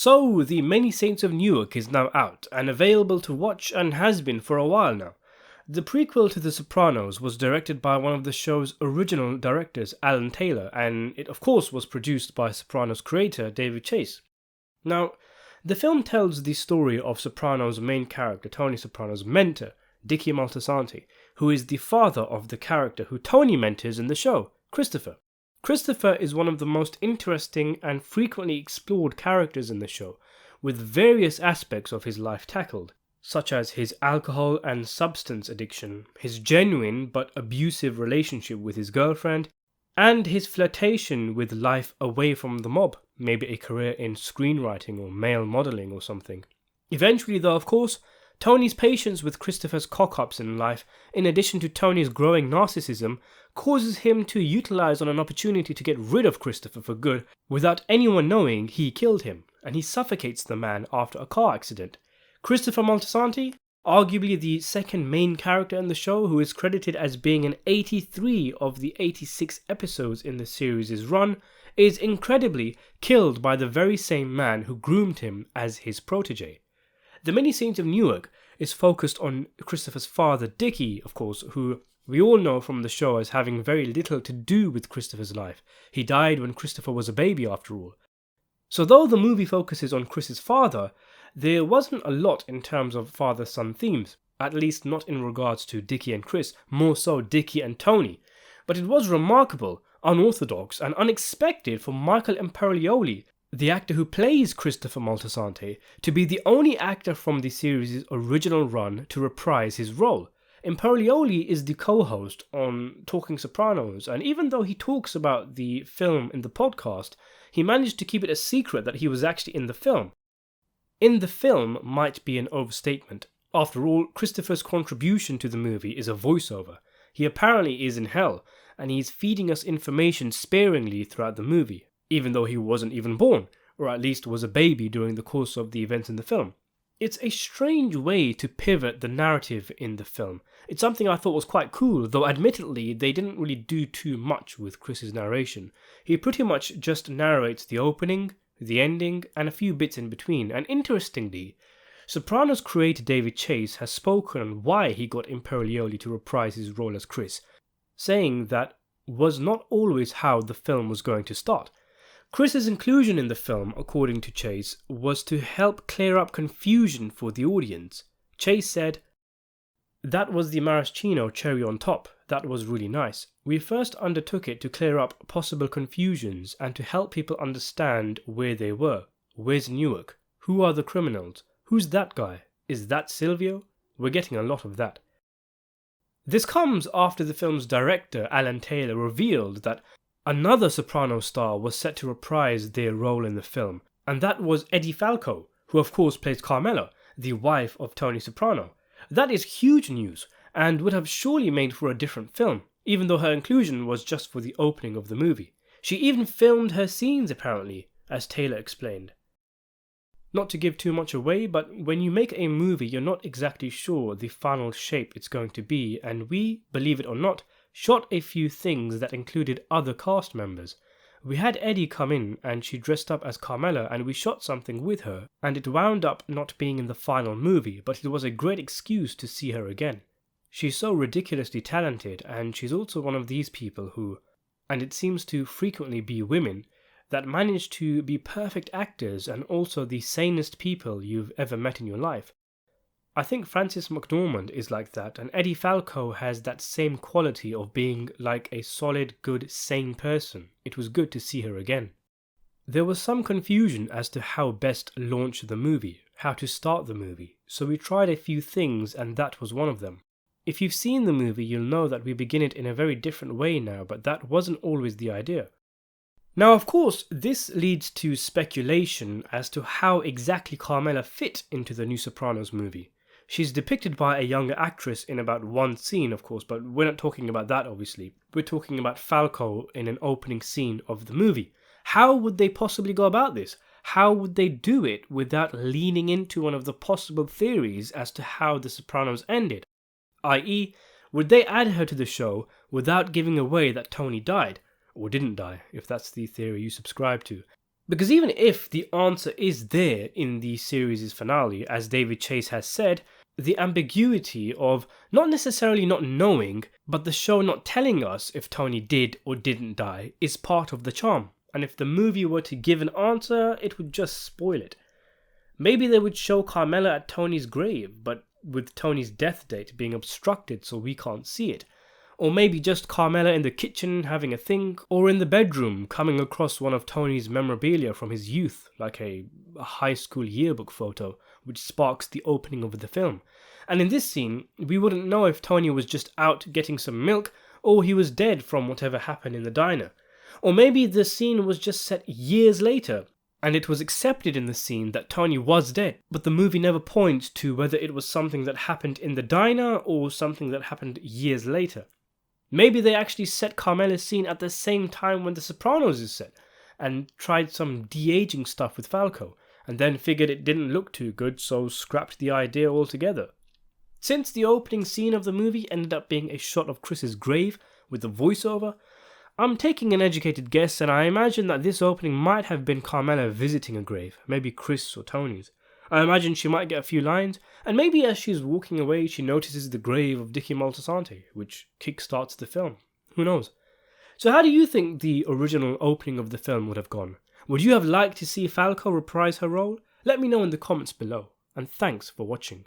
So, the Many Saints of Newark is now out and available to watch and has been for a while now. The prequel to The Sopranos was directed by one of the show's original directors, Alan Taylor, and it of course was produced by Sopranos creator David Chase. Now, the film tells the story of Sopranos' main character, Tony Soprano's mentor, Dickie Moltisanti, who is the father of the character who Tony mentors in the show, Christopher. Christopher is one of the most interesting and frequently explored characters in the show, with various aspects of his life tackled, such as his alcohol and substance addiction, his genuine but abusive relationship with his girlfriend, and his flirtation with life away from the mob, maybe a career in screenwriting or male modelling or something. Eventually though, of course, Tony's patience with Christopher's cock-ups in life, in addition to Tony's growing narcissism, causes him to utilize on an opportunity to get rid of Christopher for good without anyone knowing he killed him, and he suffocates the man after a car accident. Christopher Moltisanti, arguably the second main character in the show, who is credited as being in 83 of the 86 episodes in the series' run, is incredibly killed by the very same man who groomed him as his protege. The Many Saints of Newark is focused on Christopher's father, Dickie, of course, who we all know from the show as having very little to do with Christopher's life. He died when Christopher was a baby, after all. So though the movie focuses on Chris's father, there wasn't a lot in terms of father-son themes, at least not in regards to Dickie and Chris, more so Dickie and Tony. But it was remarkable, unorthodox, and unexpected for Michael Imperioli, the actor who plays Christopher Moltisanti, to be the only actor from the series' original run to reprise his role. Imperioli is the co-host on Talking Sopranos, and even though he talks about the film in the podcast, he managed to keep it a secret that he was actually in the film. In the film might be an overstatement. After all, Christopher's contribution to the movie is a voiceover. He apparently is in hell, and he's feeding us information sparingly throughout the movie, even though he wasn't even born, or at least was a baby during the course of the events in the film. It's a strange way to pivot the narrative in the film. It's something I thought was quite cool, though admittedly they didn't really do too much with Chris's narration. He pretty much just narrates the opening, the ending, and a few bits in between. And interestingly, Sopranos creator David Chase has spoken on why he got Imperioli to reprise his role as Chris, saying that was not always how the film was going to start. Chris's inclusion in the film, according to Chase, was to help clear up confusion for the audience. Chase said, "That was the maraschino cherry on top. That was really nice. We first undertook it to clear up possible confusions and to help people understand where they were. Where's Newark? Who are the criminals? Who's that guy? Is that Silvio? We're getting a lot of that." This comes after the film's director, Alan Taylor, revealed that another Soprano star was set to reprise their role in the film, and that was Eddie Falco, who of course plays Carmela, the wife of Tony Soprano. That is huge news, and would have surely made for a different film, even though her inclusion was just for the opening of the movie. She even filmed her scenes apparently, as Taylor explained. Not to give too much away, but when you make a movie you're not exactly sure the final shape it's going to be, and we, believe it or not, shot a few things that included other cast members. We had Eddie come in and she dressed up as Carmela and we shot something with her, and it wound up not being in the final movie, but it was a great excuse to see her again. She's so ridiculously talented, and she's also one of these people who, and it seems to frequently be women, that manage to be perfect actors and also the sanest people you've ever met in your life. I think Frances McDormand is like that, and Eddie Falco has that same quality of being like a solid, good, sane person. It was good to see her again. There was some confusion as to how best launch the movie, how to start the movie, so we tried a few things and that was one of them. If you've seen the movie, you'll know that we begin it in a very different way now, but that wasn't always the idea. Now, of course, this leads to speculation as to how exactly Carmela fit into the new Sopranos movie. She's depicted by a younger actress in about one scene, of course, but we're not talking about that, obviously. We're talking about Falco in an opening scene of the movie. How would they possibly go about this? How would they do it without leaning into one of the possible theories as to how The Sopranos ended? I.e., would they add her to the show without giving away that Tony died? Or didn't die, if that's the theory you subscribe to. Because even if the answer is there in the series' finale, as David Chase has said, the ambiguity of not necessarily not knowing, but the show not telling us if Tony did or didn't die is part of the charm. And if the movie were to give an answer, it would just spoil it. Maybe they would show Carmela at Tony's grave, but with Tony's death date being obstructed so we can't see it. Or maybe just Carmela in the kitchen having a think, or in the bedroom coming across one of Tony's memorabilia from his youth, like a high school yearbook photo, which sparks the opening of the film. And in this scene, we wouldn't know if Tony was just out getting some milk, or he was dead from whatever happened in the diner. Or maybe the scene was just set years later, and it was accepted in the scene that Tony was dead, but the movie never points to whether it was something that happened in the diner or something that happened years later. Maybe they actually set Carmela's scene at the same time when The Sopranos is set, and tried some de-aging stuff with Falco, and then figured it didn't look too good, so scrapped the idea altogether. Since the opening scene of the movie ended up being a shot of Chris's grave with the voiceover, I'm taking an educated guess, and I imagine that this opening might have been Carmela visiting a grave, maybe Chris or Tony's. I imagine she might get a few lines, and maybe as she's walking away she notices the grave of Dickie Moltisanti, which kickstarts the film. Who knows? So how do you think the original opening of the film would have gone? Would you have liked to see Falco reprise her role? Let me know in the comments below, and thanks for watching.